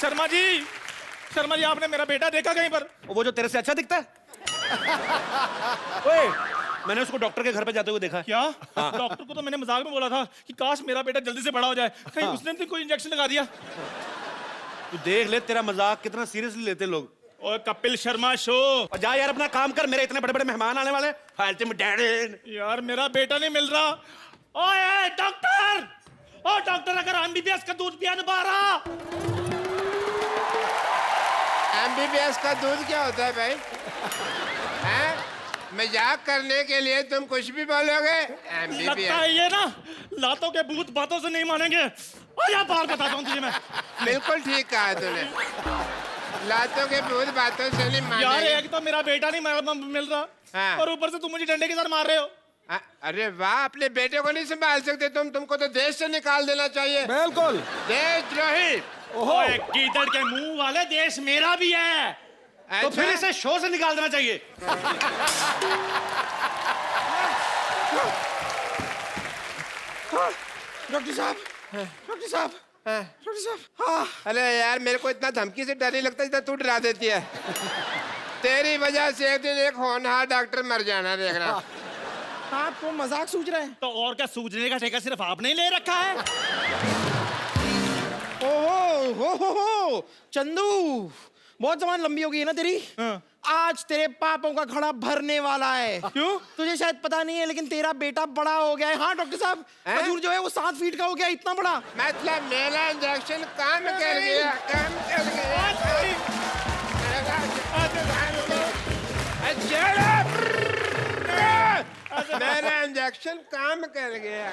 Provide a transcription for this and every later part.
शर्मा जी, शर्मा जी आपने मेरा बेटा देखा कहीं पर? वो जो तेरे से अच्छा दिखता है। ओए, मैंने उसको डॉक्टर के घर पे जाते हुए देखा है। क्या? डॉक्टर को तो मैंने मजाक में बोला था कि काश मेरा बेटा जल्दी से बड़ा हो जाए, कहीं उसने तो कोई इंजेक्शन लगा दिया। तू देख ले, तेरा मजाक कितना सीरियसली लेते लोग। ओए कपिल शर्मा शो। और जा यार अपना काम कर, मेरे इतने बड़े बड़े मेहमान आने वाले। फालतू में डैडी। यार मेरा बेटा नहीं मिल रहा। ओए डॉक्टर, ओ डॉक्टर, अगर एमबीबीएस का दूध पिया नहीं पा रहा। एमबीबीएस का दूध क्या होता है भाई? हैं? मजाक करने के लिए तुम कुछ भी बोलोगे। लगता है ये ना लातों के भूत बातों से नहीं मानेंगे। और यार बाहर बताता हूँ तुझे मैं। बिल्कुल ठीक कहा तूने, लातों के भूत बातों से नहीं यार मानेंगे। एक तो मेरा बेटा नहीं मिल रहा, हाँ। और ऊपर से तुम मुझे डंडे के साथ मार रहे हो। अरे वाह, अपने बेटे को नहीं संभाल सकते तुमको तो देश से निकाल देना चाहिए। बिल्कुल। देशद्रोही। ओए गीदड़ के मुंह वाले, देश मेरा भी है। तो फिर इसे शो से निकाल देना चाहिए। डॉक्टर साहब, डॉक्टर साहब, डॉक्टर साहब। हाँ। अरे यार, मेरे को इतना धमकी से डर नहीं लगता जितना तू डरा देती है। तेरी वजह से एक दिन एक होनहार डॉक्टर मर जाना, देखना। आप तो मजाक सूझ रहे हैं। तो और क्या, सूझने का ठेका सिर्फ आपने ही ले रखा है। ओहो हो चंदू, बहुत जबान लंबी हो गई है ना तेरी। आज तेरे पापों का घड़ा भरने वाला है। क्यों? तुझे शायद पता नहीं है, लेकिन तेरा बेटा बड़ा हो गया है। हाँ डॉक्टर साहब, खजूर जो है वो 7 फीट का हो गया, इतना बड़ा। मतलब मेरा इंजेक्शन काम कर गया, काम कर गया। मेरा इंजेक्शन काम कर गया।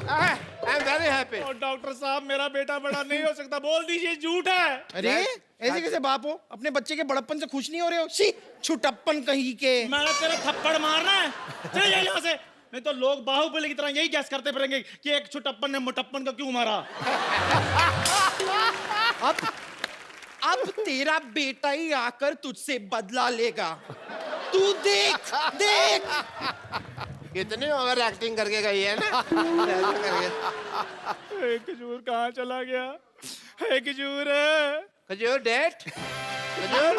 I am very happy. और डॉक्टर साहब मेरा बेटा बड़ा नहीं हो सकता, बोल दीजिए झूठ है। अरे ऐसे कैसे बाप हो, अपने बच्चे के बड़प्पन से खुश नहीं हो रहे हो? शी, छुटप्पन कहीं के। मैंने तेरा थप्पड़ मारना है, चल जा यहाँ से, नहीं तो लोग बाहुबली की तरह यही गैस करते फिरेंगे कि एक छुटप्पन ने मोटप्पन को क्यों मारा। अब तेरा बेटा ही आकर तुझसे बदला लेगा। तू देख देख। कितनी ओवर एक्टिंग करके गई है ना। खजूर कहाँ चला गया? खजूर, खजूर डेट, खजूर।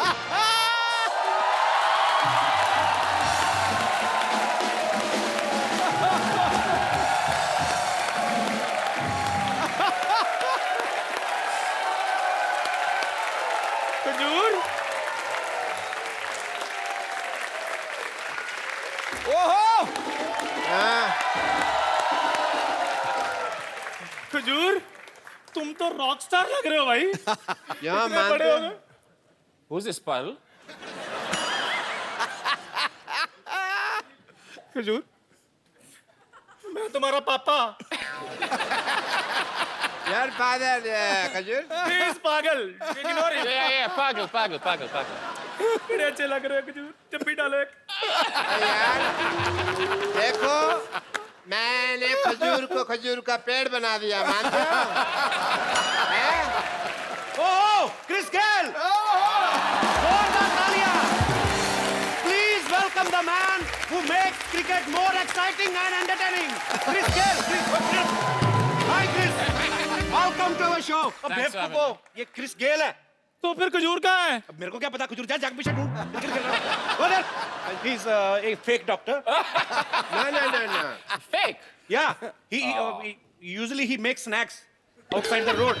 खजूर, ओहो, खजूर, तुम तो रॉक स्टार लग रहे हो भाई। यहाँ इतने बड़े हो गए। Who's this pal? खजूर, मैं तुम्हारा पापा। यार फादर खजूर। प्लीज पागल, इग्नोर इट। Yeah, pagal. बड़े अच्छे लग रहे हो खजूर, चप्पी डालो एक। यार देखो, मैंने खजूर का पेड़ बना दिया, मानते हो? ओह, क्रिस गेल। जोरदार तालियां। Please welcome the man who makes cricket more exciting and entertaining. Chris Gale. Hi Chris. Welcome to our show. अब Thanks for बेवकूफो, ये क्रिस गेल है। तो फिर खजूर कहाँ है? अब मेरे को क्या पता, खजूर जा जाग पीछे ढूंढ। Brother, he's a fake doctor. No. Fake. Yeah, he usually he makes snacks outside the road.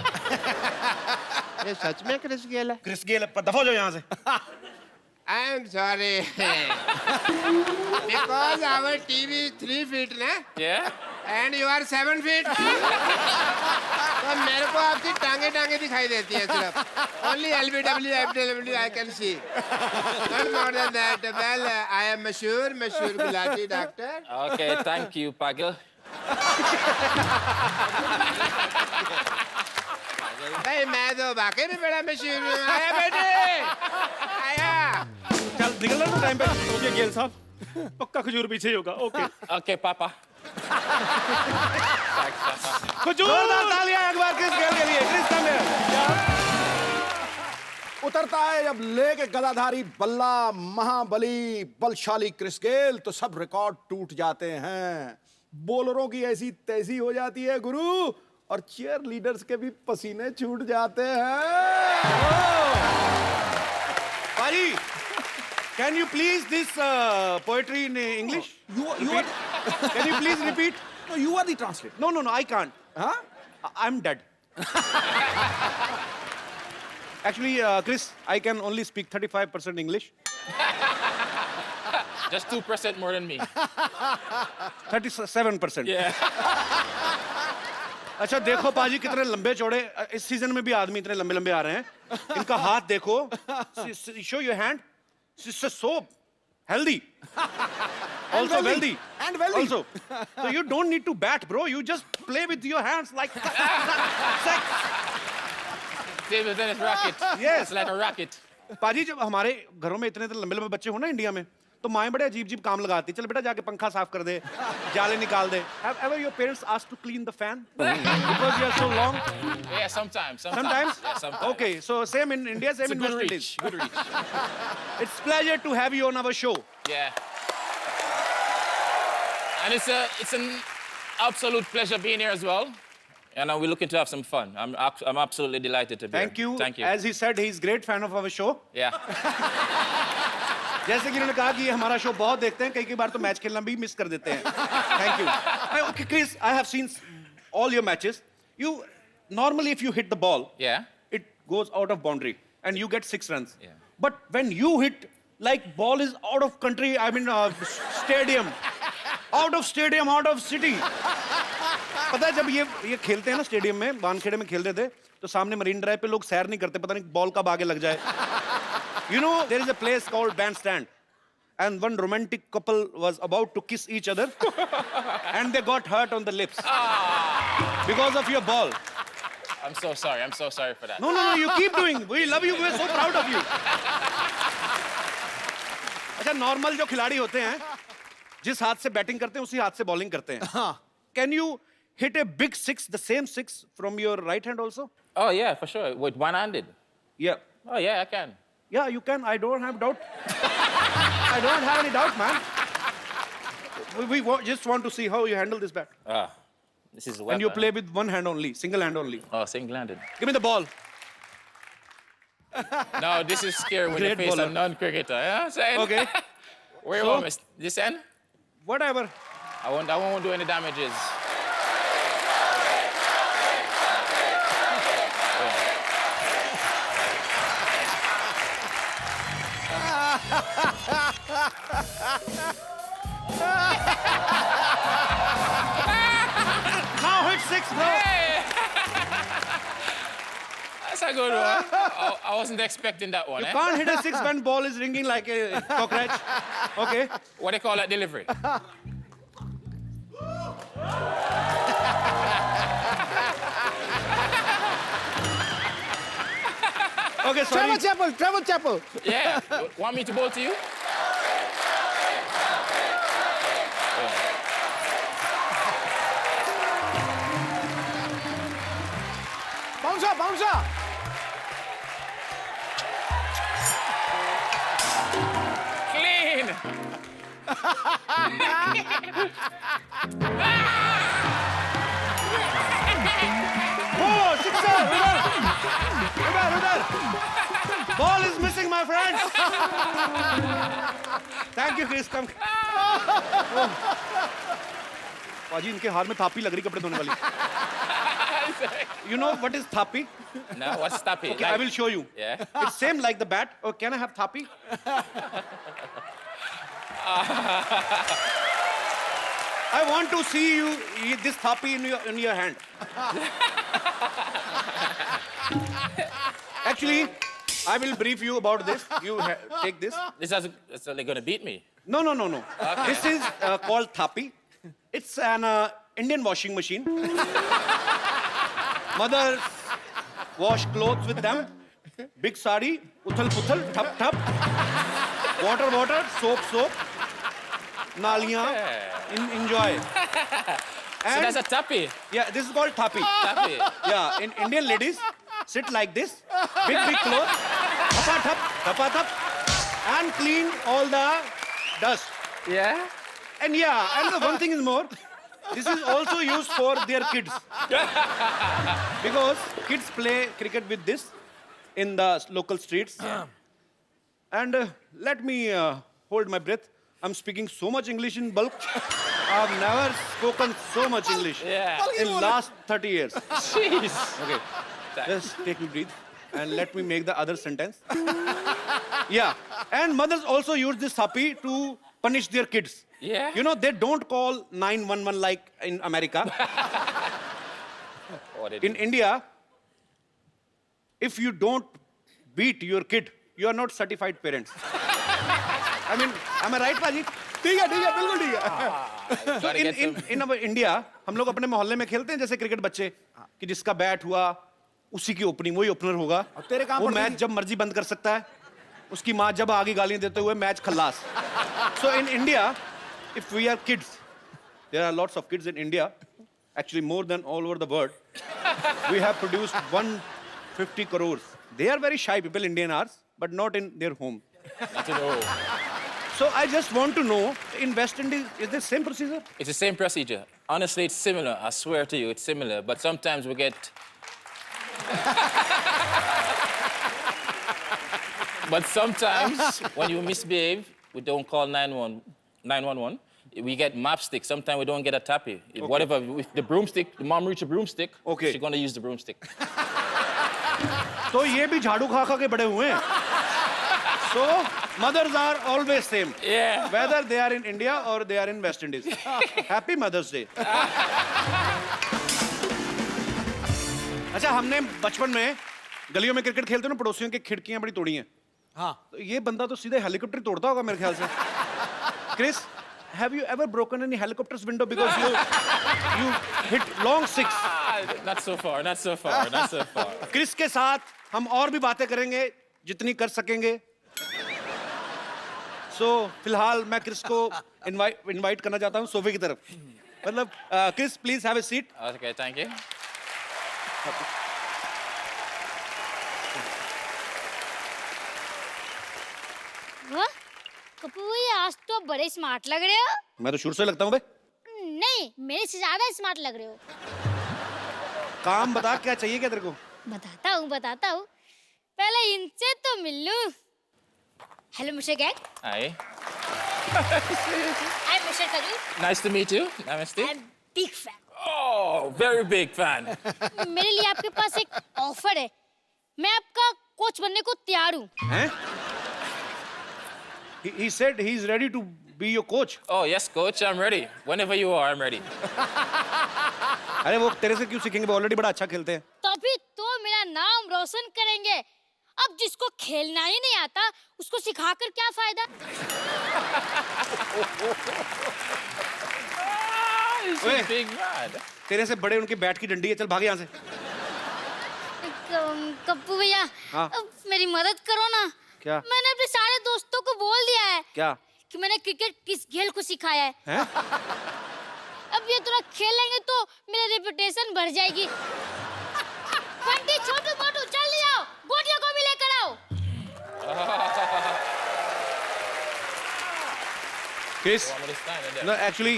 ये सच में क्रिस गेल है? क्रिस गेल, दफा हो जाओ यहाँ से। I am sorry, because our TV 3 feet ना, Yeah? And you are 7 feet। तो मेरे को आपकी टांगे दिखाई देती है सिर्फ। Only LBW, FW I can see, not more than that. Well I am मशहूर Gulati doctor. Okay, thank you, pagal. भाई मैं तो वाकई में बड़ा मशहूर हूँ। आया बेटे, आया। चल निकल रहा टाइम पे। ओके गेल साहब, पक्का खजूर पीछे ही होगा। Okay Okay, papa. खजूर। जोरदार तालियां एक बार क्रिस गेल के लिए। Chris come here. उतरता है जब लेके गदाधारी बल्ला महाबली बलशाली क्रिस गेल, तो सब रिकॉर्ड टूट जाते हैं। बॉलरों की ऐसी तैसी हो जाती है गुरु, और चीयर लीडर्स के भी पसीने छूट जाते हैं। Pari, can you please this poetry in English? You are Can you please repeat? no, you are the translator. No, I can't. Huh? I'm dead. Actually, Chris, I can only speak 35% English. Just 2% more than me. 37%. Yeah. अच्छा देखो पाजी कितने लंबे चौड़े इस season में भी आदमी इतने लंबे लंबे आ रहे हैं इनका हाथ देखो show your hand it's so healthy also wealthy. wealthy And wealthy. also so you don't need to bat bro you just play with your hands like Table tennis racket. Yes. It's like a racket. पाजी जब हमारे घरों में इतने लंबे लंबे बच्चे हो ना इंडिया में तो माएं बड़े अजीब अजीब काम लगाती चल बेटा जाके पंखा साफ कर दे जाले निकाल दे have ever your parents asked to clean the fan because you are so long Yeah, sometimes. sometimes Yeah, sometimes. okay so same in India It's same a in good West reach. Indies Good reach. it's pleasure to have you on our show Yeah. And it's an absolute pleasure being here as well. And we're looking to have some fun. I'm absolutely delighted to be thank here. you Thank you. as he said he's great fan of our show Yeah. जैसे कि उन्होंने कहा कि ये हमारा show बहुत देखते हैं कई बार तो मैच खेलना भी मिस कर देते हैं thank you okay Chris I have seen all your matches you normally if you hit the ball Yeah. it goes out of boundary and you get 6 runs Yeah. but when you hit like ball is out of country I mean stadium out of city पता है जब ये खेलते हैं ना stadium में वानखेड़े में खेलते थे तो सामने मरीन ड्राइव पे लोग सैर नहीं करते पता नहीं बॉल कब आगे लग जाए you know there is a place called bandstand and one romantic couple was about to kiss each other and they got hurt on the lips because of your ball I'm so sorry. I'm so sorry for that. no you keep doing we love you we're so proud of you अच्छा normal जो खिलाड़ी होते हैं जिस हाथ से batting करते हैं उसी हाथ से बॉलिंग करते हैं can you hit a big six the same six from your right hand also Oh, yeah, for sure. With one-handed. yeah Oh, yeah, I can. yeah you can I don't have doubt I don't have any doubt man we just want to see how you handle this bat This is a and weapon. you play with one hand only single hand only Oh, single-handed. give me the ball No, this is scary when you Great face bowler. a non-cricketer. You know what I'm saying? okay Where you So- want me? This end? whatever I won't do any damages. now hit six bro That's a good one. I wasn't expecting that one. you Eh? can't hit a six when ball is ringing like a cockroach okay What do you call that delivery? okay sorry Trevor Chapel. Yeah. Want me to bowl to you? Bouncer. Clean. oh sixer udhar ball is missing my friends thank you Chris come पाजी इनके हाथ में थापी लग रही कपड़े धोने वाली you know what is thapi No, what's tappy? okay I will show you Yeah. it's same like the bat oh can I have thapi I want to see you eat this thapi in your hand actually I will brief you about this you take this It's like gonna beat me. no this is called thapi it's an Indian washing machine mothers wash clothes with them big sari uthal puthal thap water soap naliyan enjoy So and that's a tappy. yeah this is called thapi Tappy. yeah in Indian ladies sit like this big clothes thapa thap and clean all the dust Yeah. and one thing is more This is also used for their kids. Because kids play cricket with this in the local streets. And let me hold my breath. I'm speaking so much English in bulk. I've never spoken so much English Yeah. in last 30 years. Jeez. Okay, just take me breathe and let me make the other sentence. Yeah, and mothers also use this happy to punish their kids. Yeah. You know, they don't call 911 like in America. What did In India, if you don't beat your kid, you are not certified parents. I mean, am I right, Paji? ठीक है बिल्कुल ठीक है So in our India, हम लोग अपने मोहल्ले में खेलते हैं जैसे क्रिकेट बच्चे कि जिसका बैट हुआ उसी की ओपनिंग वही ओपनर होगा तेरे काम वो पड़ती मैच थी। जब मर्जी बंद कर सकता है उसकी माँ जब आगे गालियां देते हुए match Khallas So in India, if we are kids, there are lots of kids in India, actually more than all over the world. We have produced 150 crores. They are very shy people, Indian are, but not in their home. Not to know. So I just want to know, in West Indies, is this same procedure? It's the same procedure. Honestly, it's similar. I swear to you, it's similar. But sometimes we get. But sometimes when you misbehave, we don't call 911. We get map stick. sometimes we don't get a tappy. Whatever, with the broomstick, the mom reach a broomstick, Okay. she's gonna use the broomstick. तो ये भी झाड़ू खा खा के बड़े हुए हैं So mothers are always same, Yeah. whether they are in India or they are in West Indies. Happy Mother's Day. अच्छा, हमने बचपन में गलियों में क्रिकेट खेलते ना, पड़ोसियों की खिड़कियां बड़ी तोड़ी हैं. हाँ तो ये बंदा तो सीधे हेलीकॉप्टर तोड़ता होगा मेरे ख्याल से. Chris, have you ever broken any helicopter's window because you hit long six? Not so far, not so far, not so far. Chris के साथ हम और भी बातें करेंगे जितनी कर सकेंगे. So फिलहाल मैं क्रिस को इनवाइट करना चाहता हूँ सोफे की तरफ. मतलब Chris, please have a seat. Okay, thank you. वाह कपूर भैया आज तो बड़े स्मार्ट लग रहे हो मैं तो शुरू से लगता हूँ बे. नहीं मेरे से ज्यादा स्मार्ट लग रहे हो काम बता, क्या चाहिए क्या तेरे को? बताता हूँ पहले इनसे तो मिल लूं hello mister Gag Hi. I am mister Kaju Nice to meet you. Namaste. I am big fan Oh, very big fan. मेरे लिए आपके पास एक ऑफर है मैं आपका कोच बनने को तैयार हूँ हैं? He said he's ready to be your coach. Oh, yes, coach, I'm ready. Whenever you are, I'm ready. अरे वो तेरे से क्यों सीखेंगे? वो ऑलरेडी बड़ा अच्छा खेलते हैं. तभी तो मेरा नाम रोशन करेंगे अब जिसको खेलना ही नहीं आता उसको सिखाकर क्या फायदा He's Wait. a big man. तेरे से बड़े उनकी बैट की डंडी है. चल भाग यहाँ से. कप्पू भैया हाँ? अब मेरी मदद करो ना क्या? मैंने अपने सारे दोस्तों को बोल दिया है क्या? कि मैंने क्रिकेट किस गेल को सिखाया है हैं? अब ये थोड़ा खेलेंगे तो मेरी रेपुटेशन बढ़ जाएगी बंटी छोटू मोटू चल जाओ गोटियों को भी लेकर आओ Chris, Want me to stand in there? no, actually,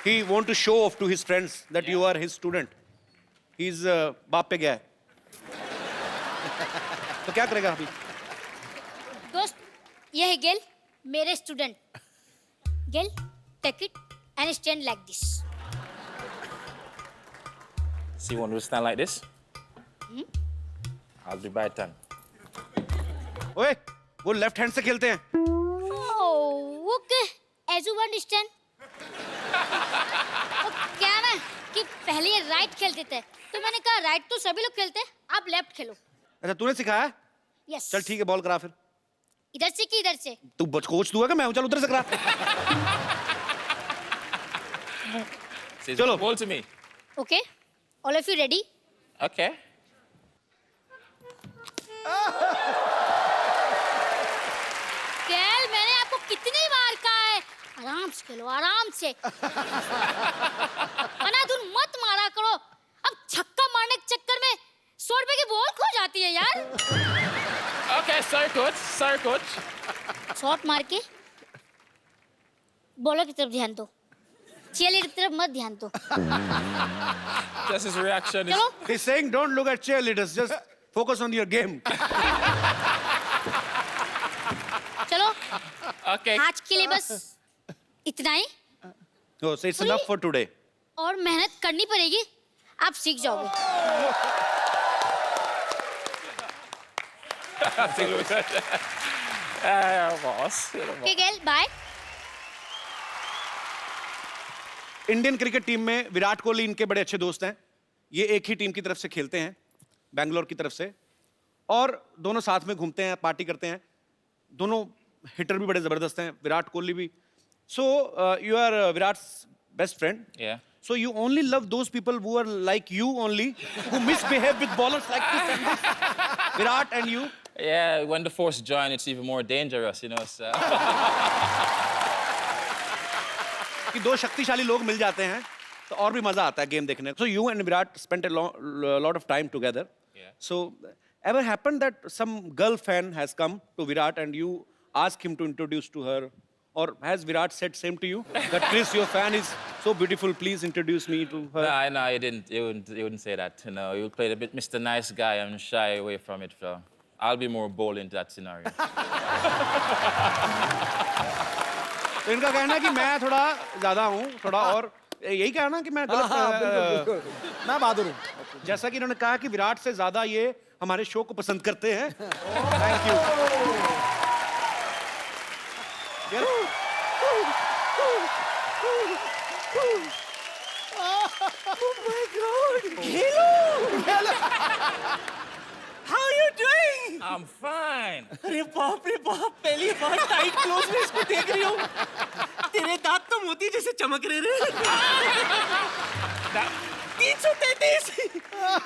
he want to show off to his friends that you are his student. He's बाप पे गया है. तो क्या करेगा अभी? दोस्त ये है गेल मेरे student Gayle take it and stand like this So you want me to stand like this? I'll be by 10. ओए, वो लेफ्ट हैंड से खेलते हैं. ओके एज यू अंडरस्टैंड क्या ना कि पहले ये राइट खेलते थे तो मैंने कहा राइट तो सभी लोग खेलते हैं आप लेफ्ट खेलो अच्छा, तूने सिखाया? यस चल ठीक है, बॉल करा फिर. इधर से कि इधर से तू कोच तू है क्या? मैं हूं, चल उधर से करा. Says, Chalo. ball to me. Okay all of you ready Okay. कैल मैंने आपको कितनी बार कहा है आराम से खेलो आराम से अनाधुन मत मारा करो अब छक्का मारने के चक्कर में 100 रुपए की बॉल खो जाती है यार Okay, sorry, coach. Sorry, coach. Shot मार के बॉलर की तरफ ध्यान दो चीयरलीडर की तरफ मत ध्यान दो। Just his reaction is. चलो He's saying don't look at cheerleaders, just focus on your game. चलो Okay. आज के लिए बस इतना ही, Oh, so it's enough for today. और मेहनत करनी पड़ेगी, आप सीख जाओगे। Boss. ओके गेल, बाय। इंडियन क्रिकेट टीम में विराट कोहली इनके बड़े अच्छे दोस्त हैं। ये एक ही टीम की तरफ से खेलते हैं, बैंगलोर की तरफ से, और दोनों साथ में घूमते हैं, पार्टी करते हैं। दोनों हिटर भी बड़े जबरदस्त हैं, विराट कोहली भी। So you are Virat's best friend. Yeah. So you only love those people who are like you only, who misbehave with bowlers like this and this. Virat and you. Yeah, when the force join, it's even more dangerous, you know. So. कि दो शक्तिशाली लोग मिल जाते हैं तो और भी मजा आता है गेम देखने को. So you and Virat spent a lot of time together. Yeah. So ever happened that some girl fan has come to Virat and you ask him to introduce to her, or has Virat said same to you that Chris, your fan is so beautiful, please introduce me to her? No, he didn't. He wouldn't say that. You know, he would play a bit Mr. Nice Guy and shy away from it. So I'll be more bold in that scenario. तो इनका कहना है कि मैं थोड़ा ज्यादा हूँ, थोड़ा और यही कहना कि मैं गलत मैं बहादुर हूँ। जैसा कि इन्होंने कहा कि विराट से ज्यादा ये हमारे शो को पसंद करते हैं. Thank you. How are you doing? I'm fine. अरे बाप रे बाप, पहली बार टाइट क्लोज में इसको देख रही हूँ। तेरे दांत तो मोती जैसे चमक रहे रे। 333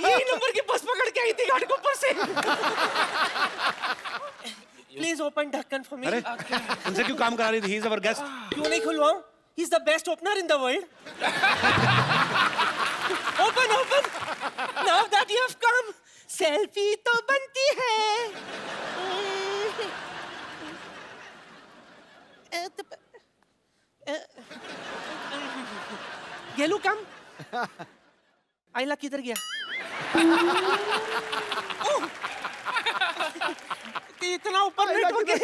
यही नंबर की बस पकड़ के आई थी घाटकोपर से। प्लीज ओपन ढक्कन फॉर मी। अरे उनसे क्यों काम करा रही थी? He is our guest. क्यों नहीं खुलवाऊं? He is the best opener in the world. Open open. Now that you have come, selfie तो बनती है। गेलू कम। आइला किधर गया? इतना ऊपर नहीं ठोके।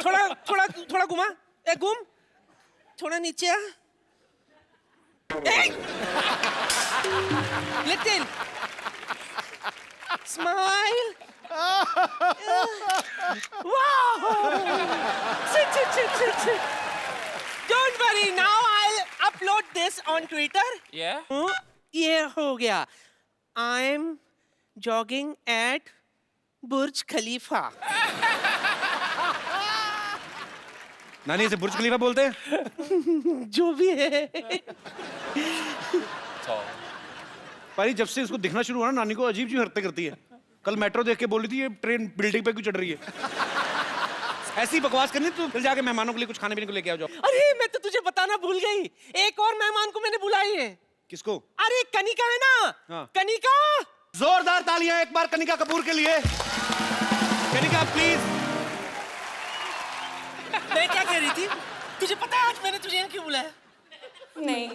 थोड़ा थोड़ा थोड़ा घुमा, ए घूम, थोड़ा नीचे आ। Little smile. वाह! Sit. Don't worry, now I'll upload this on Twitter. Yeah? ये हो गया. I'm jogging at Burj Khalifa. नानी इसे बुर्ज खलीफा बोलते हैं. जो भी है. Tall. पारी जब से इसको दिखना शुरू हुआ ना, नानी को अजीब सी हरकतें करती है. कल मेट्रो देख के बोली थी ये ट्रेन बिल्डिंग पे क्यों चढ़ रही है. ऐसी बकवास करनी तो फिर जाके मेहमानों के लिए कुछ खाने पीने को लेके आओ जाओ. अरे मैं तो तुझे बताना भूल गई. एक और मेहमान को मैंने बुलाई है. किसको? अरे कनिका है ना. हाँ. कनिका. जोरदार तालियां एक बार कनिका कपूर के लिए. कनिका प्लीज. मैं क्या कह रही थी? तुझे पता है आज मैंने तुझे यहाँ क्यों बुलाया? नहीं।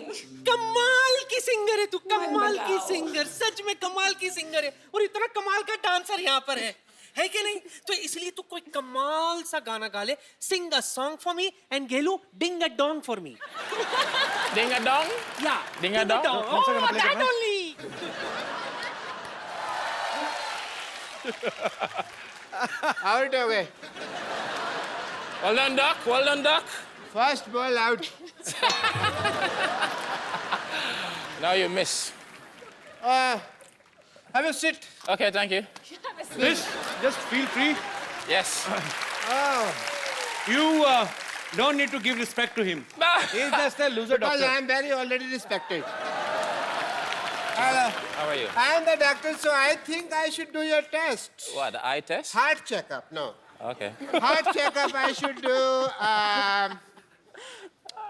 कमाल की सिंगर है तू, कमाल की सिंगर, सच में कमाल की सिंगर है. और इतना कमाल का डांसर यहाँ पर है कि नहीं? तो इसलिए तू कोई कमाल सा गाना गा ले. Sing a song for me and गेलू ding a dong for me. Ding a dong? या Ding a dong? कौन सा गाना play दैट करना है? Only. Out away. Well done, Doc. Well done, Doc. First ball out. Now you miss. Have a sit. Okay, thank you. Please just feel free. Yes. You don't need to give respect to him. He's just a loser Because doctor. I am very already respected. How are you? I am the doctor, so I think I should do your test. What, the eye test? Heart checkup, no. Okay. Heart checkup I should do.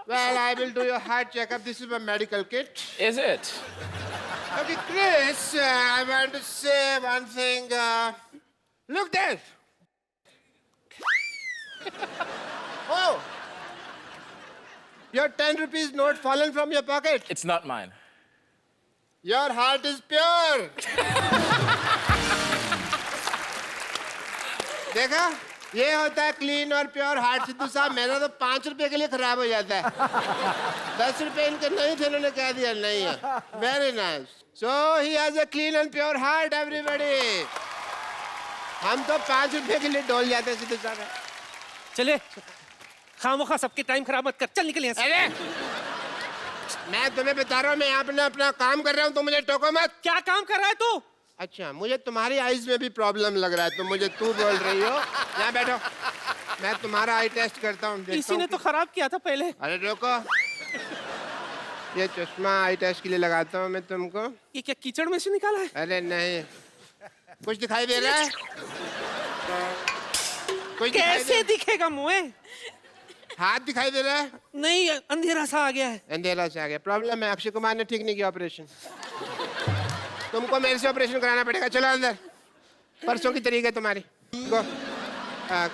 Well, I will do your heart checkup. This is my medical kit. Is it? Okay, Chris, I want to say one thing. Look there. Oh. Your 10 rupees note fallen from your pocket. It's not mine. Your heart is pure. देखा, ये होता है clean और pure heart. Sidhu साहब, मेरा तो 5 रुपए के लिए खराब हो जाता है। 10 रुपए इनके नहीं थे, इन्होंने कह दिया नहीं है। Very nice. So he has a clean and pure heart, everybody. हम तो 5 रुपए के लिए डोल जाते हैं सिद्धू साहब। चले, खामोखा सबके टाइम खराब मत कर, चल निकल यहाँ से। अरे, मैं तुम्हें बता रहा हूँ, मैं यहाँ अपना काम कर रहा हूँ, तो मुझे टोको मत। क्या काम कर रहा है तू? अच्छा, मुझे तुम्हारी आईज में भी प्रॉब्लम लग रहा है, तो मुझे तू बोल रही हो। यहाँ बैठो, मैं तुम्हारा आई टेस्ट करता हूँ। इसी ने तो खराब किया था पहले। अरे रुको, ये चश्मा आई टेस्ट के लिए लगाता हूँ मैं तुमको। ये क्या कीचड़ में से निकाला है? अरे नहीं, कुछ दिखाई दे रहा है? कुछ कैसे दिखेगा मुँह? हाथ दिखाई दे रहा है? नहीं, अंधेरा सा आ गया है। अंधेरा से आ गया। प्रॉब्लम है, अक्षय कुमार ने ठीक नहीं किया ऑपरेशन। तुमको मेरे से ऑपरेशन कराना पड़ेगा। चलो अंदर, परसों की तरीक है तुम्हारी। Go.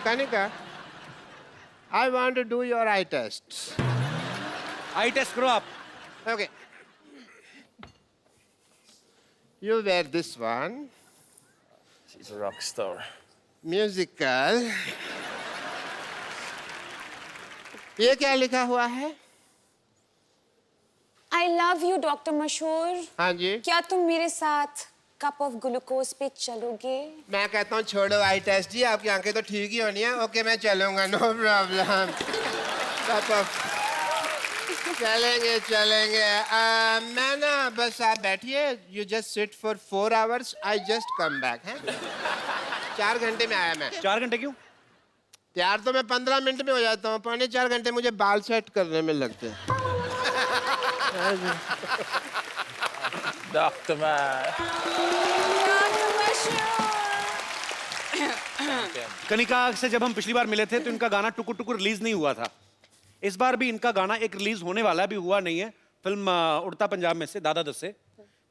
Kanika, I want to do your eye test. Eye test करो आप। Okay, you wear this one. She's a rock star. Musical. ये क्या लिखा हुआ है? I love you, डॉक्टर मशहूर। हाँ जी। क्या तुम मेरे साथ कप ऑफ ग्लूकोज पे चलोगे? मैं कहता हूँ छोड़ो आई टेस्ट जी, आपकी आंखें तो ठीक ही होनी है। ओके, मैं चलूंगा, नो प्रॉब्लम। चलेंगे चलेंगे। मैं ना, बस आप बैठिए, you just sit for 4 hours, I just come back है। 4 घंटे में आया मैं। 4 घंटे क्यों? तैयार तो मैं 15 मिनट में हो जाता हूँ, 3.25 घंटे मुझे बाल सेट करने में लगते हैं। Dr. Man. कनिका से जब हम पिछली बार मिले थे तो इनका गाना टुकुर टुकुर रिलीज नहीं हुआ था। इस बार भी इनका गाना एक रिलीज होने वाला है, अभी हुआ नहीं है। फिल्म उड़ता पंजाब में से, दादा दस से।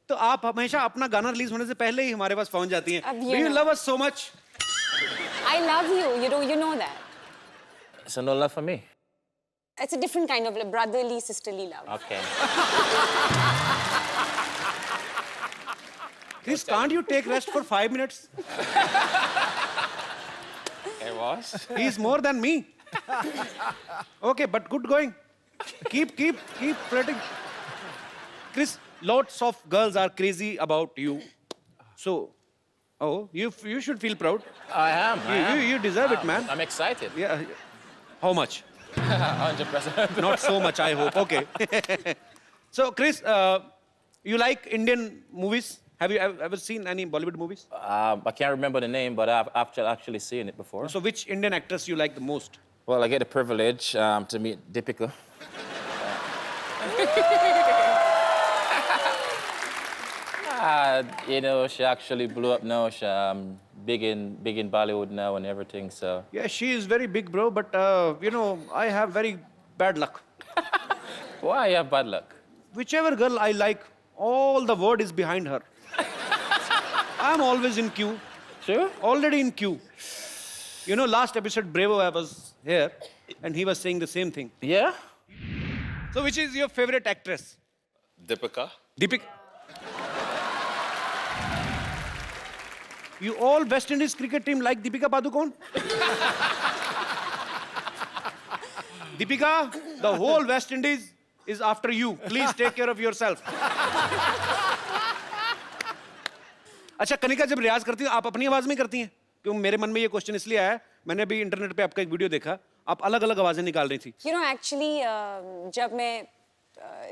तो आप हमेशा अपना गाना रिलीज होने से पहले ही हमारे पास पहुंच जाती हैं। अब Do you love us so much? I love you. You know that. So no love for me? It's a different kind of brotherly, sisterly love. Okay. Chris, can't you take rest for 5 minutes? It was. He's more than me. Okay, but good going. Keep flirting. Chris, lots of girls are crazy about you. So, you should feel proud. I am. You deserve it, man. I'm excited. Yeah. How much? 100%. Not so much, I hope. Okay. So, Chris, you like Indian movies? Have you ever seen any Bollywood movies? I can't remember the name, but I've actually seen it before. So, which Indian actress you like the most? Well, I get the privilege to meet Deepika. You know, she actually blew up now. She's big in Bollywood now and everything. So Yeah, she is very big, bro. But you know, I have very bad luck. why you have bad luck? Whichever girl I like, all the word is behind her. I'm always in queue. Sure. Already in queue. You know, last episode, Brevo, I was here, and he was saying the same thing. Yeah. So, which is your favorite actress? Deepika. Deepika. You all West Indies cricket team like Deepika Padukone? Deepika, the whole West Indies is after you. Please take care of yourself. अच्छा, कनिका जब रियाज करती हो, आप अपनी आवाज में करती हैं? क्यों मेरे मन में ये क्वेश्चन इसलिए आया, मैंने अभी इंटरनेट पे आपका एक वीडियो देखा, आप अलग-अलग आवाजें निकाल रही थी। You know, actually, जब मैं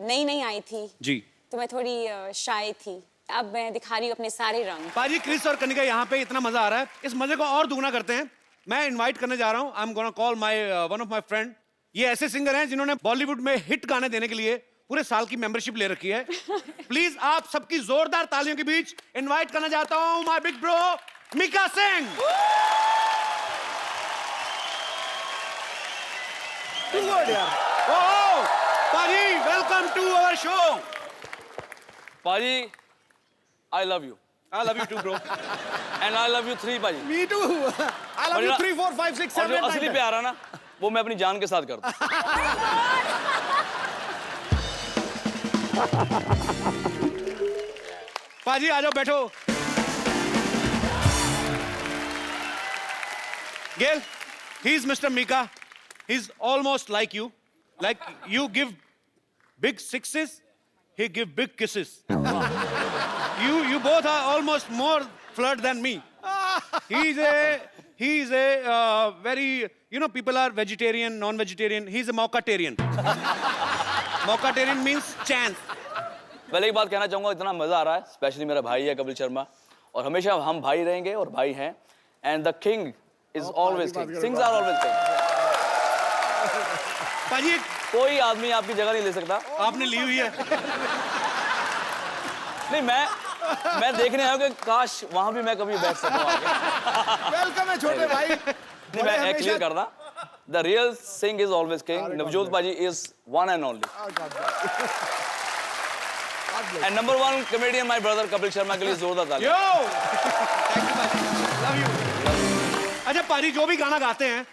नई आई थी जी, तो मैं थोड़ी शाय थी। अब मैं दिखा रही हूँ अपने सारे रंग। पाजी, क्रिस और कनिका यहाँ पे इतना मजा आ रहा है, इस मजे को और दुगना करते हैं। मैं इनवाइट करने जा रहा हूँ, I am gonna call one of my friend. ये ऐसे सिंगर हैं जिन्होंने बॉलीवुड में हिट गाने देने के लिए पूरे साल की मेंबरशिप ले रखी है। प्लीज आप सबकी जोरदार तालियों के बीच इनवाइट करना चाहता हूँ my big bro Mika Singh. पाजी, welcome to our show. Paji, I love you. I love you too, bro. And I love you 3, Paji. Me too. I love you 3, 4, 5, 6, 7, और जो असली प्यार है ना, वो मैं अपनी जान के साथ करता हूँ। पाजी आ जाओ, बैठो। Gail, he's Mr. Mika. He's almost like you. Like you give big sixes, he give big kisses. You both are almost more flirt than me. He's a very, you know, people are vegetarian, non-vegetarian. He's a Maukatarian. Maukatarian means chance. पहले एक बात कहना चाहूंगा, इतना मजा आ रहा है, specially मेरा भाई है कपिल शर्मा, और हमेशा हम भाई रहेंगे और भाई हैं, and the king is always king, things are always king. पाजी कोई आदमी आपकी जगह नहीं ले सकता। आपने ली हुई है। नहीं, मैं देखने आया हूं कि काश वहां भी मैं कभी बैठ सकूं आगे। वेलकम है छोटे भाई। नहीं, मैं क्लियर करना, the real Singh is always king, Navjot paaji is one and only. And number one comedian, my brother Kapil Sharma के लिए जोरदार तालियां। Yo! Thank you, पाजी। Love you। अच्छा पाजी, जो भी गाना गाते हैं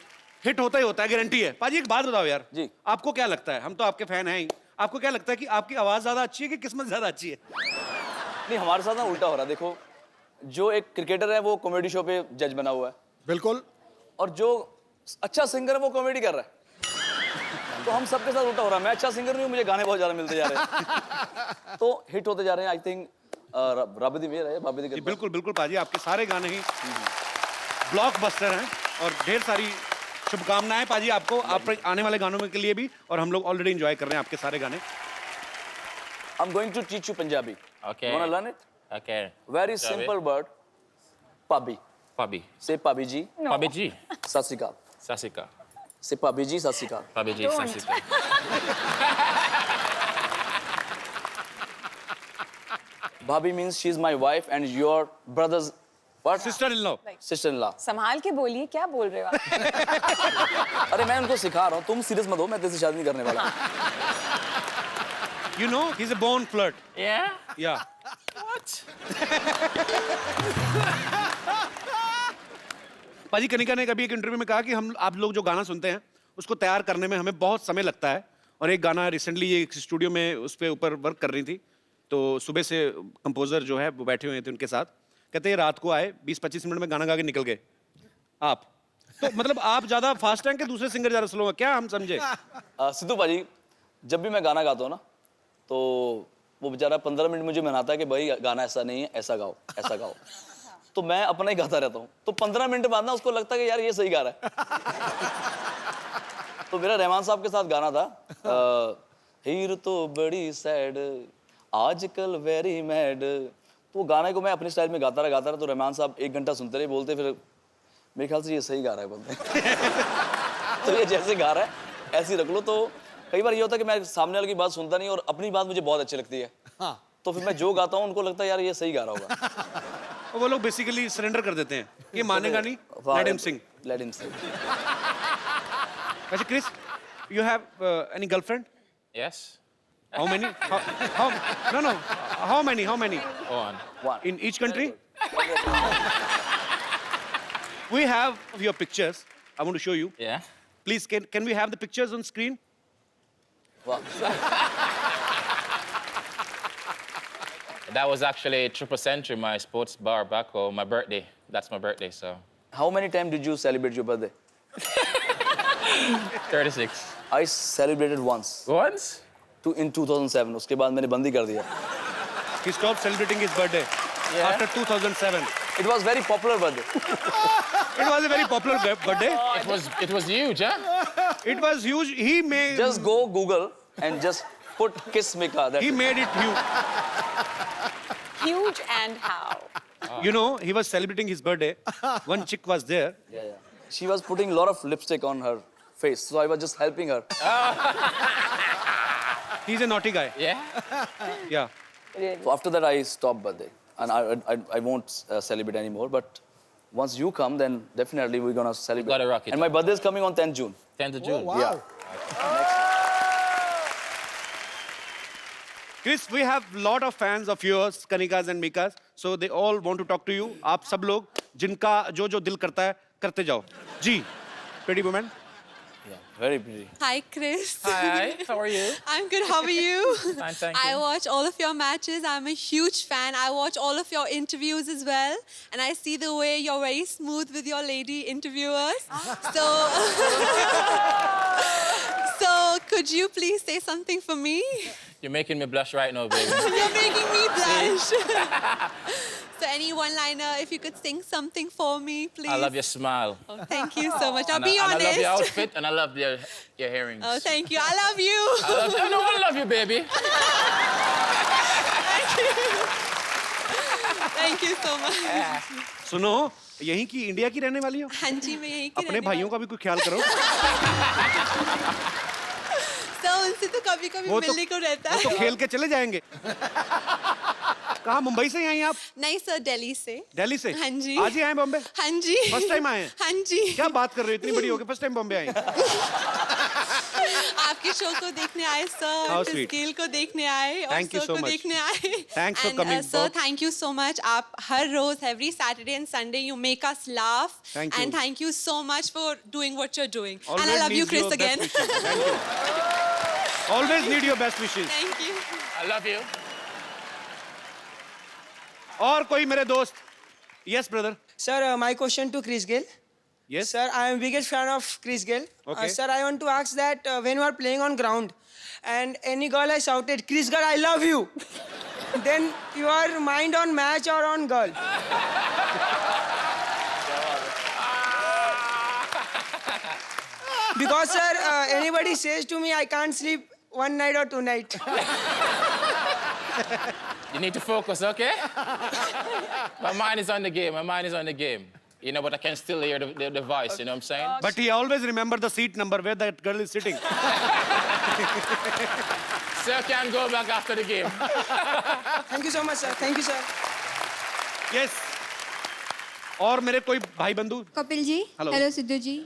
हिट होता ही होता है, गारंटी है। पाजी एक बात बताओ यार, जी। आपको क्या लगता है, हम तो आपके फैन हैं ही, आपको क्या लगता है कि आपकी आवाज ज्यादा अच्छी है कि किस्मत ज्यादा अच्छी है? नहीं, हमारे साथ ना उल्टा हो रहा है। देखो, जो एक क्रिकेटर है वो कॉमेडी शो पे जज बना हुआ है, बिल्कुल, और जो अच्छा सिंगर है वो कॉमेडी कर रहा है। तो हम सबके साथ उल्टा हो रहा है। मैं अच्छा सिंगर नहीं हूँ, मुझे गाने बहुत ज्यादा मिलते जा रहे हैं, तो हिट होते जा रहे हैं। आई थिंक रब दी मेहर है, बाबे दी कृपा। बिल्कुल बिल्कुल पाजी, आपके सारे गाने ही ब्लॉकबस्टर हैं और ढेर सारी शुभकामनाएं पाजी आपको, आप आने वाले गानों में के लिए भी, और हम लोग ऑलरेडी एंजॉय कर रहे हैं आपके सारे गाने। I'm going to teach you Punjabi. Okay. You wanna learn it? Okay. Very Shall we? simple word. Pabi. Pabi. Say Pabi ji. Pabi ji. Sat Sri Akal. Sasika. Say Pabi ji, Sat Sri Akal. Pabi ji, Sasika. Bhabhi means she's my wife and your brother's what? Sister in law. Sister-in-law. संभाल के बोलिए, क्या बोल रहे हो आप? अरे मैं उनको सिखा रहा हूँ, तुम सीरियस मत हो, मैं तेरे से शादी नहीं करने वाला। You know, he's a born flirt. Yeah? Yeah. पाजी, कनिका ने कभी एक इंटरव्यू में कहा कि हम आप लोग जो गाना सुनते हैं उसको तैयार करने में हमें बहुत समय लगता है, और एक गाना रिसेंटली ये एक स्टूडियो में उस पे ऊपर वर्क कर रही थी, तो सुबह से कंपोजर जो है वो बैठे हुए थे उनके साथ, कहते हैं रात को आए 20-25 मिनट में गाना गा के निकल गए। आप तो मतलब आप ज्यादा फास्ट हैं कि दूसरे सिंगर ज्यादा स्लो हैं, क्या हम समझे? सिद्धू पाजी, जब भी मैं गाना गाता हूँ ना, तो वो बेचारा 15 मिनट मुझे मनाता है कि भाई गाना ऐसा नहीं है, ऐसा गाओ, ऐसा गाओ। तो मैं अपना ही गाता रहता हूँ, तो 15 मिनट बाद ना उसको लगता है कि यार ये सही गा रहा है। तो मेरा रहमान साहब के साथ गाना था, हीर तो बड़ी सैड आजकल वेरी मैड, तो वो गाने को मैं अपने स्टाइल में गाता रहा, तो रहमान साहब 1 घंटा सुनते रहे, बोलते फिर मेरे ख्याल से ये सही गा रहा है बोलते। तो ये जैसे गा रहा है ऐसे ही रख लो। तो कई बार ये होता है कि मैं सामने वाले की बात सुनता नहीं और अपनी बात मुझे बहुत अच्छी लगती है, तो फिर मैं जो गाता हूँ उनको लगता है यार ये सही गा रहा होगा। और वो लोग बेसिकली सरेंडर कर देते हैं, ये मानेगा नहीं, लेट हिम सिंग। लेट हिम सिंग। वैसे Chris, you have any girlfriend? Yes? How many? No. How many? One. In each country? We have your pictures. I want to show you. Yeah? Please, can we have the pictures on screen? Wow. That was actually Triple Century, my sports bar back home, my birthday. That's my birthday, so. How many times did you celebrate your birthday? 36. I celebrated once. Once? In 2007. उसके बाद मैंने बंदी कर दिया. He stopped celebrating his birthday after 2007. It was very popular birthday. It was a very popular birthday. It was huge, huh? It was huge. He made. Just go Google and just put Kiss Mika. He made it huge. Huge and how? You know, he was celebrating his birthday. One chick was there. Yeah. She was putting a lot of lipstick on her face, so I was just helping her. He's a naughty guy. Yeah? Yeah. Really? So after that, I stopped birthday, and I won't celebrate anymore. But once you come, then definitely we're gonna celebrate. Gotta rock it. And my birthday is coming on 10th June. 10th of June. wow. Yeah. Chris, we have lot of fans of yours, Kanikas and Mikas. So they all want to talk to you. आप सब लोग जिनका जो दिल करता है करते जाओ. जी, pretty woman. Yeah. Very pretty. Hi, Chris. Hi, how are you? I'm good. How are you? Fine, thank I you. watch all of your matches. I'm a huge fan. I watch all of your interviews as well. And I see the way you're very smooth with your lady interviewers. So, so could you please say something for me? You're making me blush right now, baby. You're making me blush. So any one-liner, if you could sing something for me, please. I love your smile. Oh, thank you so much. Now And be I honest. love your outfit, and I love your earrings. Oh, thank you. I love you. I love you. No, I love you, baby. Thank you so much. सुनो, यहीं की India की रहने वाली हो? हाँ जी, मैं यहीं की अपने रहने भाइयों का भी कोई ख्याल करो। तो उनसे तो कभी-कभी वो मिलने को रहता वो है। तो खेल के चले जाएंगे। कहाँ मुंबई से आई आप? नहीं सर, दिल्ली से। दिल्ली से? हाँ जी। आज ही आए बॉम्बे? हाँ जी। फर्स्ट टाइम आए हैं? हाँ जी। क्या बात कर रहे हो? इतनी बड़ी हो गई फर्स्ट टाइम बॉम्बे आई हैं? आपके शो को देखने आए sir, How Chris sweet. Gayle को देखने आए और Thank you सर so को much. देखने आए। Thanks for coming. Sir, thank you so much. आप हर रोज every Saturday and Sunday you make us laugh Thank you. And thank you so much for doing what you are doing and Always I love you needs Chris your best again. wishes. Thank you. Always need your best wishes. Thank you. I love you. और कोई मेरे दोस्त? Yes, brother. Sir, my question to Chris Gayle. Yes. Sir, I am biggest fan of Chris Gayle. Okay. Sir, I want to ask that when you are playing on ground and any girl has shouted, Chris Gayle, I love you. Then your mind on match or on girl? Because sir, anybody says to me, I can't sleep one night or two night. You need to focus, okay? My mind is on the game. My mind is on the game. You know, but I can still hear the voice, you know what I'm saying? But he always remember the seat number where that girl is sitting. Sir can go back after the game. Thank you so much, sir. Thank you, sir. Yes. और मेरे कोई भाई बंधु? Kapil ji, Hello. Hello Sidhu जी।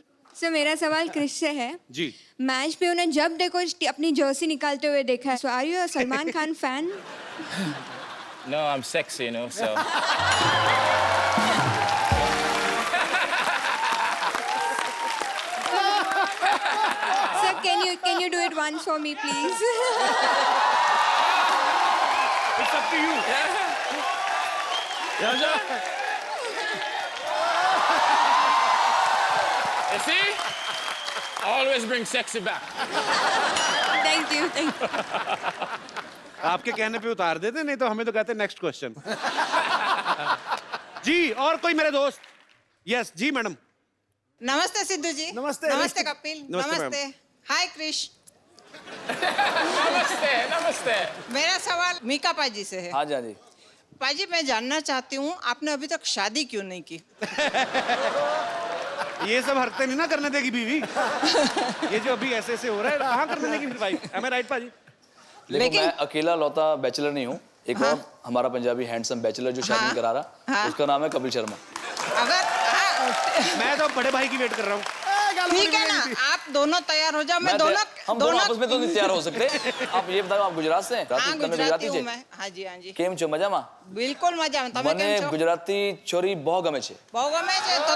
Sir मेरा सवाल Chris से है। जी। Match पे उन्हें जब देखो अपनी जर्सी निकालते हुए देखा है। So are you a Salman Khan fan? No, I'm sexy, you know, so. Sir, can you do it once for me, please? It's up to you. You see? Always bring sexy back. Thank you. आपके कहने पे उतार देते, नहीं तो हमें तो कहते नेक्स्ट क्वेश्चन। जी, और कोई मेरे दोस्त? यस, जी मैडम। नमस्ते सिद्धू जी। नमस्ते। नमस्ते कपिल। नमस्ते, नमस्ते। हाय क्रिश। नमस्ते, नमस्ते। मेरा सवाल मीका पाजी से है। हाँ जी, हाँ जी। पाजी, मैं जानना चाहती हूँ आपने अभी तक शादी क्यों नहीं की? ये सब हरकतें नहीं ना करने देगी बीवी। ये जो अभी ऐसे ऐसे हो रहा है, कहाँ करने देगी फिर वाइफ? Am I right पाजी? देखो, मैं अकेला लौता बैचलर नहीं हूँ। एक और हमारा पंजाबी हैंडसम बैचलर जो शादी नहीं करा रहा, उसका नाम है कपिल शर्मा। अगर मैं तो बड़े भाई की वेट कर रहा हूँ। ठीक है ना, आप दोनों तैयार हो जाओ। मैं दोनों हम दोनों आपस में तो नहीं तैयार हो सकते। आप ये बताओ, आप गुजरात से हैं? हाँ, गुजराती हूँ मैं। हाँ जी, हाँ जी। કેમ છો મજામાં? બિલકુલ મજામાં। તમે મને કેમ છો? ગુજરાતી છોરી બહુ ગમે છે। બહુ ગમે છે તો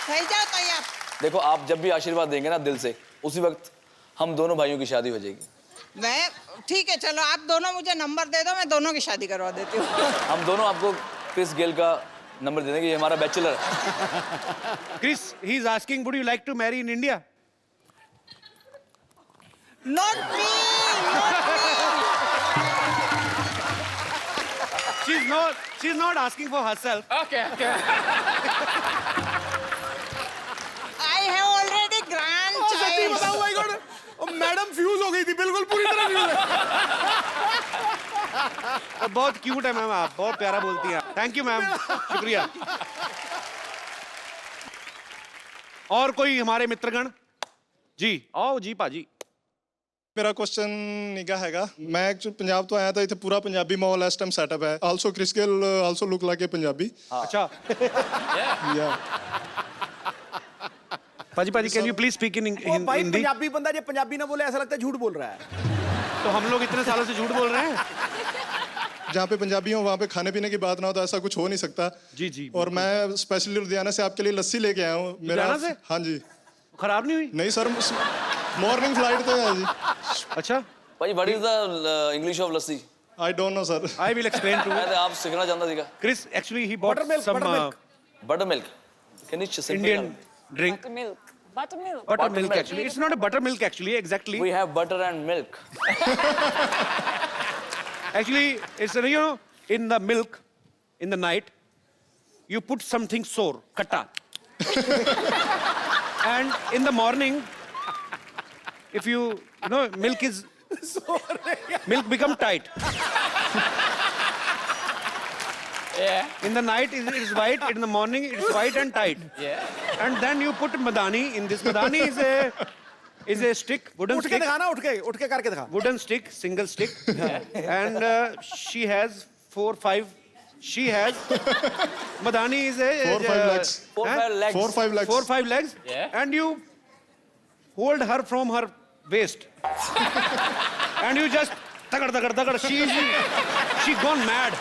થઈ જાઓ તૈયાર। देखो, आप जब भी आशीर्वाद देंगे ना दिल से, उसी वक्त हम दोनों भाइयों की शादी हो जाएगी। मैं ठीक है, चलो आप दोनों मुझे नंबर दे दो, मैं दोनों की शादी करवा देती हूँ। हम दोनों आपको क्रिस गेल का नंबर दे देंगे, ये हमारा बैचलर है। Chris, he is asking, would you like to marry in India? Not me, not me. She's not asking for herself. Okay, okay. I have already grandchild. Madam fuse हो गई थी, बिल्कुल पूरी तरह फ्यूज है। बहुत क्यूट है मैम, आप बहुत प्यारा बोलती हैं। थैंक यू मैम, शुक्रिया। और कोई हमारे मित्रगण? जी, आओ जी पाजी। मेरा क्वेश्चन निगा हैगा, मैं एक्चुअली पंजाब तो आया था, इतने पूरा पंजाबी माहौल इस टाइम सेटअप है। Also Chris Gayle also look like a Punjabi. अच्छा। या पाजी पाजी, can you please speak in भाई हिंदी? पंजाबी बंदा जब पंजाबी ना बोले ऐसा लगता है झूठ बोल रहा है। तो हम लोग इतने सालों से झूठ बोल रहे हैं। जहाँ पे पंजाबी हो वहाँ पे खाने पीने की बात ना हो तो ऐसा कुछ हो नहीं सकता। जी जी। और मैं स्पेशली लुधियाना से आपके लिए लस्सी लेके आया हूँ। लुधियाना से? हाँ जी। खराब नहीं हुई? नहीं सर, मॉर्निंग फ्लाइट तो है जी। अच्छा भाई what is the English of lassi? I don't know sir. I will explain to मैं आप सीखना चाहता सीखा। Chris actually he bought some Buttermilk. Can you just Indian drink. Buttermilk. Buttermilk. Buttermilk actually. It's not a buttermilk actually. Exactly. We have butter and milk. Actually, it's you know in the milk, in the night, you put something sour, katta, and in the morning, if you know milk is milk become tight. Yeah. In the night it is white, in the morning it is white and tight. Yeah. And then you put madani in this. Madani is a stick, wooden उठ के stick. दिखाना, उठ के करके दिखा। Wooden stick, single stick. And she has 4-5. She has madani is a 4-5 legs. 4-5 legs. 4-5 legs. 4-5 legs. Yeah. And you hold her from her waist. And you just tagad. She gone mad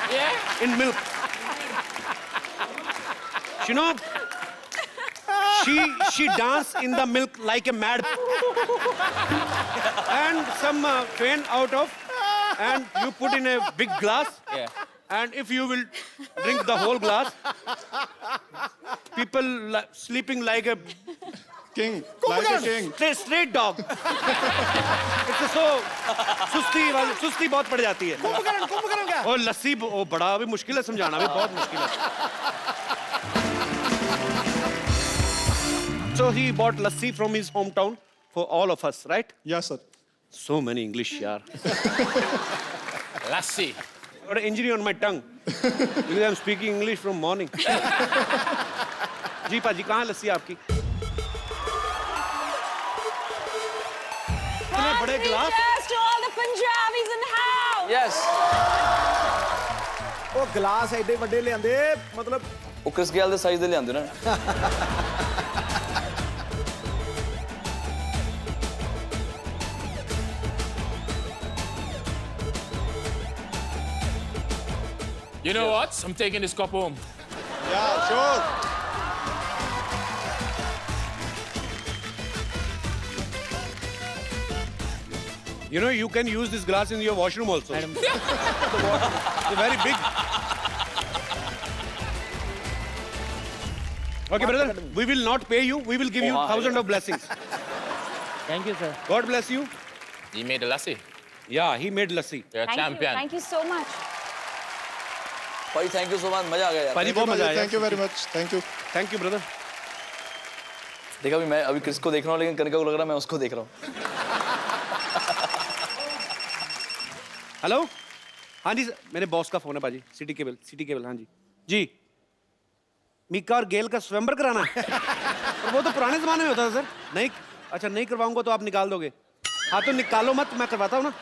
in milk. You know, she dance in the milk like a mad. And some faint out of, and you put in a big glass. Yeah. And if you will drink the whole glass, people sleeping like a King, like a king. straight dog. It's so सुस्ती बहुत पड़ जाती है। कुंभकर्ण क्या? और लस्सी वो बड़ा भी मुश्किल है समझाना भी बहुत मुश्किल है। So he bought lassi from his hometown for all of us, right? Yes sir. So many English यार। Lassi. Got an injury on my tongue because I'm speaking English from morning. जी पाजी कहाँ है लस्सी आपकी? इतने बड़े गिलास? Cheers to all the Punjabis in the house. Yes. ਉਹ glass ਐਡੇ ਵੱਡੇ ਲਿਆਂਦੇ ਮਤਲਬ ਉਹ ਕ੍ਰਿਸ ਗੇਲ ਦੇ ਸਾਈਜ਼ ਦੇ ਲਿਆਂਦੇ ਨਾ। You know what? I'm taking this cup home. Yeah, sure. You know, you can use this glass in your washroom also. It's very big. Okay, brother, we will not pay you. We will give you 1,000 of blessings. Thank you, sir. God bless you. You made the lassi. Yeah, he made lassi. You're a champion. Thank you so much. भाई thank you so much, मजा आ गया यार। पाजी बहुत मजा आया। Thank you very much. Thank you. Thank you, brother. देखा भी मैं अभी क्रिस को देख रहा हूँ लेकिन कनिका को लग रहा है मैं उसको देख रहा हूँ। हेलो हाँ जी मेरे बॉस का फोन है पाजी। सिटी केबल हाँ जी जी मीका और गेल का स्वयंवर कराना है। और वो तो पुराने जमाने में होता था सर। नहीं अच्छा नहीं करवाऊंगा तो आप निकाल दोगे? हाँ तो निकालो मत, मैं करवाता हूँ ना।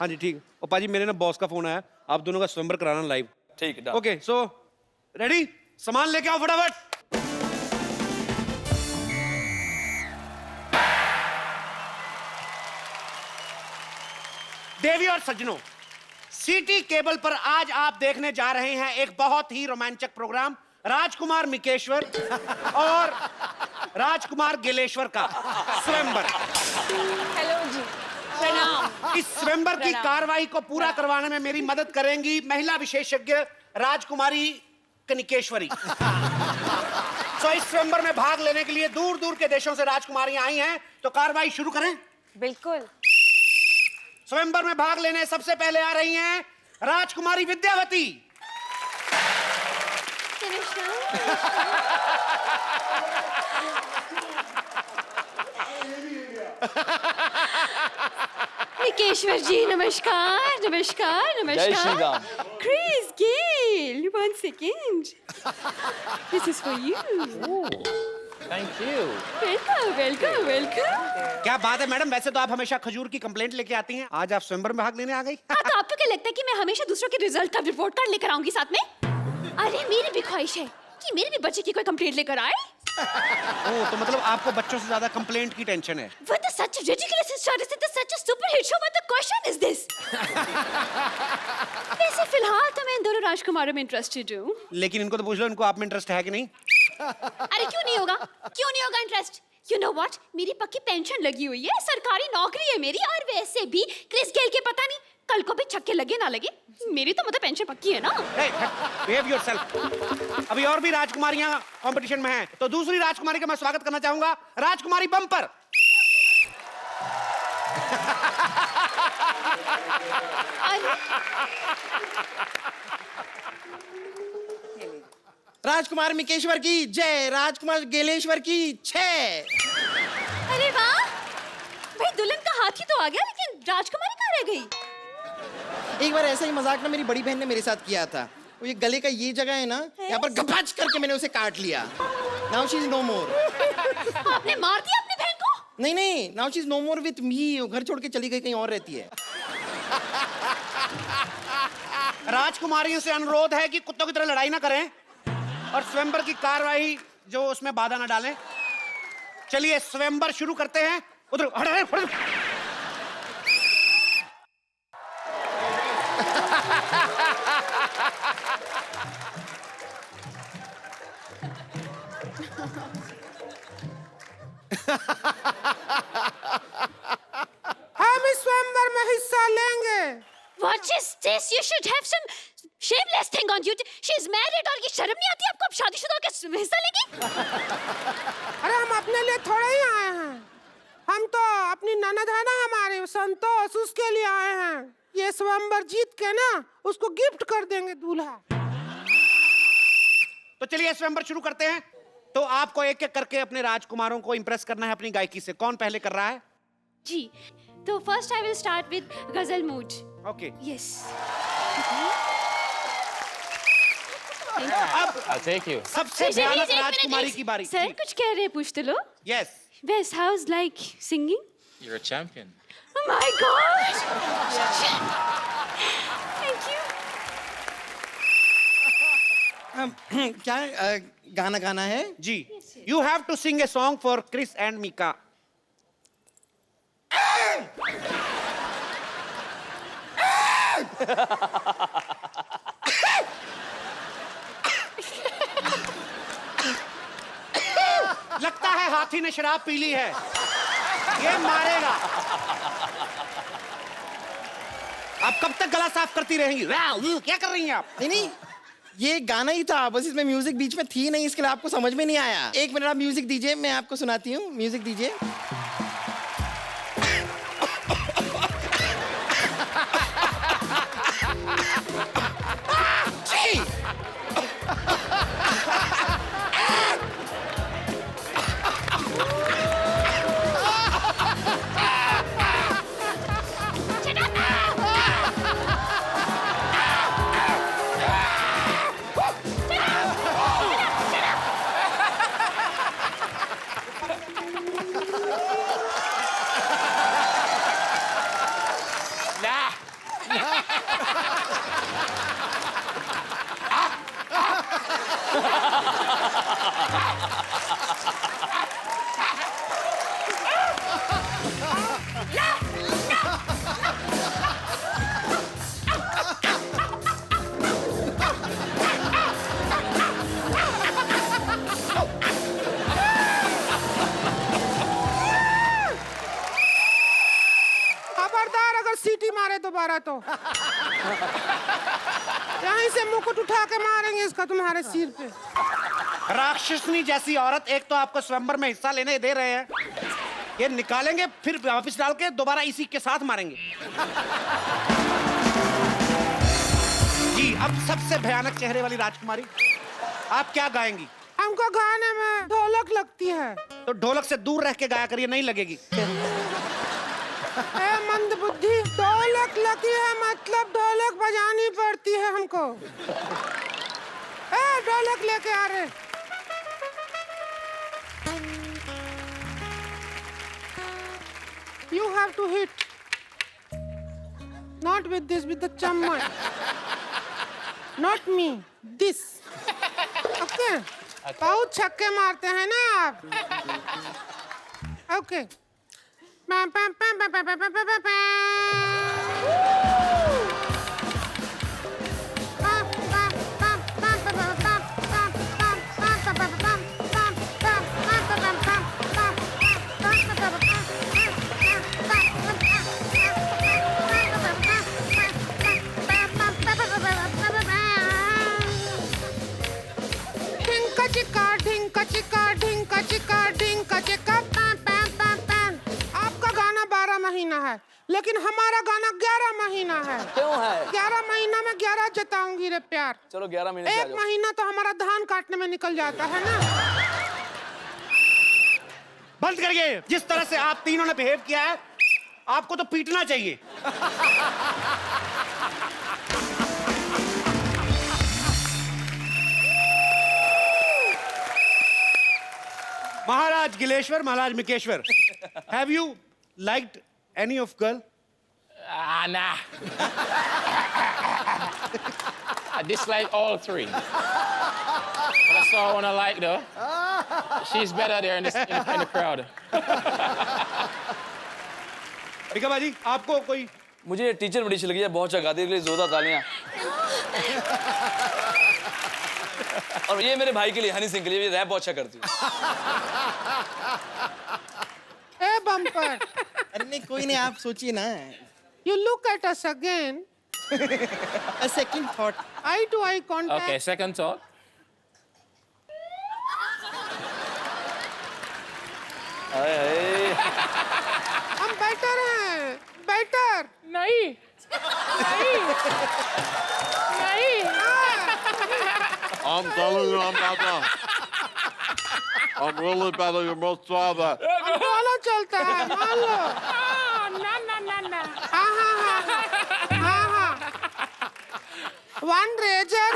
हाँ जी ठीक है। और पाजी मेरे ना बॉस का फोन आया, आप दोनों का स्वयंवर कराना लाइव। ठीक है। ओके सो रेडी, सामान लेके आओ फटाफट। देवी और सज्जनों, सिटी केबल पर आज आप देखने जा रहे हैं एक बहुत ही रोमांचक प्रोग्राम, राजकुमार मिकेश्वर और राजकुमार गिलेश्वर का स्वयंवर। हेलो जी, प्रणाम। इस स्वयंवर की कार्रवाई को पूरा करवाने में मेरी मदद करेंगी महिला विशेषज्ञ राजकुमारी कनिकेश्वरी। तो इस स्वयंवर में भाग लेने के लिए दूर दूर के देशों से राजकुमारियां आई हैं, तो कार्रवाई शुरू करें। बिल्कुल। स्वयंवर में भाग लेने सबसे पहले आ रही हैं राजकुमारी विद्यावती। निकेश्वर जी नमस्कार नमस्कार जय श्री नमस्कार। Ram. Chris Gayle, 1 second. This is for you. Thank you. Welcome. क्या बात है मैडम, वैसे तो आप हमेशा खजूर की कंप्लेंट लेके आती हैं, आज आप स्वयंवर में भाग लेने आ गई। तो आपको क्या लगता है कि मैं हमेशा दूसरों के रिजल्ट का रिपोर्ट कार्ड लेकर आऊंगी साथ में? अरे मेरी भी ख्वाहिश है कि मेरे भी बच्चे की कोई कंप्लेंट लेकर आए। ओह, तो मतलब आपको बच्चों से ज्यादा कंप्लेंट की टेंशन है। What is such a ridiculous status? It is such a stupid hit show. What the question is this? वैसे फिलहाल तो मैं इन दोनों राजकुमारों में इंटरेस्टेड हूँ। लेकिन इनको तो पूछ लो, इनको आप में इंटरेस्ट है कि नहीं? अरे क्यों नहीं होगा? क्यों नहीं होगा इंटरेस्ट? You know what? मेरी पक्की पेंशन लगी हुई है, सरकारी नौकरी है मेरी, और वैसे भी क्रिस गेल के पता नहीं कल को भी छक्के लगे ना लगे, मेरी तो मतलब पेंशन पक्की है ना। Behave yourself. अभी और भी राजकुमारियां कंपटीशन में हैं, तो दूसरी राजकुमारी का मैं स्वागत करना चाहूंगा, राजकुमारी बम्पर। राजकुमार मिकेश्वर की जय, राजकुमार गेलेश्वर की छह। अरे वाह, भाई दुल्हन का हाथी तो आ गया, लेकिन राजकुमारी कहाँ रह गई? एक बार ऐसा ही मजाक ना मेरी बड़ी बहन ने मेरे साथ किया था। वो ये गले का ये जगह है ना, यहाँ पर गपाच करके मैंने उसे काट लिया। Now she is no more. आपने मार दिया अपनी बहन को? नहीं नहीं, now she is no more with me. वो घर छोड़ के चली गई, कहीं और रहती है। राजकुमारियों से अनुरोध है कि कुत्तों की तरह लड़ाई ना करें और स्वयंवर की कार्रवाई जो उसमें बाधा ना डालें। चलिए स्वयंवर शुरू करते हैं। उधर हट। हम इस स्वयंवर में हिस्सा लेंगे। What is this? You should have some shameless thing on you. She is married और ये शर्म नहीं आती आपको? अब शादीशुदा होकर हिस्सा लेगी? अरे हम अपने लिए थोड़े ही आए हैं, हम तो अपनी ननद है ना हमारे संतोष, उसके लिए आए हैं। ये स्वयंवर जीत के ना उसको गिफ्ट कर देंगे दूल्हा। तो चलिए स्वयंवर शुरू करते हैं। तो आपको एक एक करके अपने राजकुमारों को इंप्रेस करना है अपनी गायकी से। कौन पहले कर रहा है? जी, तो first I will start with गजल मूड। Okay. Yes. अब I'll take you. सबसे भयानक राजकुमारी की बारी। सर कुछ कह रहे हैं, पूछते लो। Yes. Wes, how's like singing? You're a champion. Oh my God! Thank you. क्या गाना गाना है? जी, you have to sing a song for Chris and Mika. लगता है हाथी ने शराब पी ली है, ये मारेगा। आप कब तक गला साफ करती रहेंगी? क्या कर रही हैं आप? नहीं, ये गाना ही था, बस इसमें म्यूजिक बीच में थी नहीं, इसके लिए आपको समझ में नहीं आया। एक मिनट आप म्यूजिक दीजिए, मैं आपको सुनाती हूँ। म्यूजिक दीजिए। सीटी मारे दोबारा तो यहीं से मुकुट उठा के मारेंगे इसका तुम्हारे सिर पे। राक्षसनी जैसी औरत, एक तो आपको स्वयंवर में हिस्सा लेने दे रहे हैं, ये निकालेंगे फिर वापस डाल के दोबारा इसी के साथ मारेंगे। जी, अब सबसे भयानक चेहरे वाली राजकुमारी, आप क्या गाएंगी? हमको गाने में ढोलक लगती है। तो ढोलक से दूर रह के गाया करिए, नहीं लगेगी। ए मंद बुद्धि, ढोलक लगी है मतलब ढोलक बजानी पड़ती है हमको। ए ढोलक लेके आ रहे। You have to hit, not with this, with the chamman, not me, this. Okay. बहुत छक्के मारते हैं ना आप। ओके। आपका गाना 12 महीना है, लेकिन हमारा गाना 11 महीना है। क्यों है? 11 महीना में 11 जताऊंगी रे प्यार। चलो 11 महीने से आ एक जाओ। महीना तो हमारा धान काटने में निकल जाता है ना। बंद करिए। जिस तरह से आप तीनों ने बिहेव किया है, आपको तो पीटना चाहिए। महाराज गिलेश्वर, महाराज मिकेश्वर, have you liked any of girl? Nah. I dislike all three. But I saw one I like though. She's better there in the crowd. Mika बाजी, आपको कोई? मुझे टीचर बड़ी अच्छी लगी है, बहुत अच्छा गाती है, इसलिए जोरदार तालियां। और ये मेरे भाई के लिए, हनी सिंह के लिए, ये रैप बहुत अच्छा करती है। ए बम्पर। अरे नहीं, कोई नहीं, आप सोचिए ना। You look at us again. A second thought. Eye to eye contact. Okay, second thought. हम बेटर हैं, बेटर। नहीं, नहीं, नहीं। I'm telling you, I'm better. I'm really better. You must try that. दोनों चलता है, मान लो। हाँ हाँ हाँ हाँ हाँ। One razor.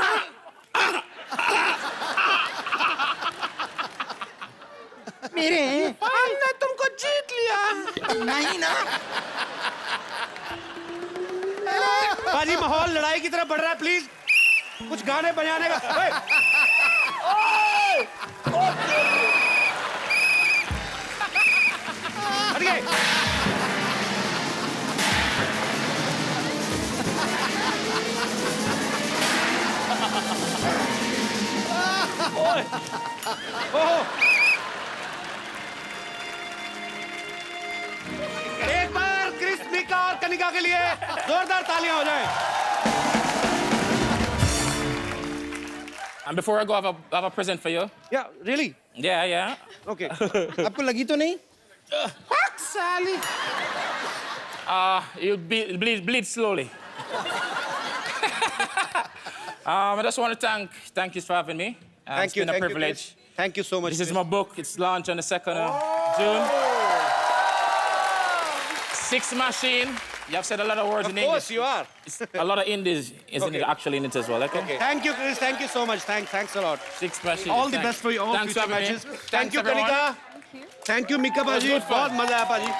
मेरे हमने तुमको जीत लिया। नहीं ना। बाजी, माहौल लड़ाई की तरफ बढ़ रहा है, प्लीज कुछ गाने बजाने का। हटिए। एक बार क्रिस, मीका और कनिका के लिए जोरदार तालियां हो जाएं। And before I go, I have a present for you. Yeah, really? Yeah, yeah. Okay. आपको लगी तो नहीं? Fuck साली। You bleed slowly. I just want to thank you for having me. It's been a privilege. Thank you so much. This is my book. It's launched on the 2nd of June. Six Machine. You have said a lot of words in English. Of course you are. It's a lot of Indies is actually in it as well, okay? Thank you, Chris. Thank you so much. Thanks a lot. Six Machine. All the Thanks. best for you all Thanks future for having me. matches. Thank Thanks, you, everyone. Kanika. Thank you, Mika It was Baji. good fun. बहुत मजा आया, बाजी।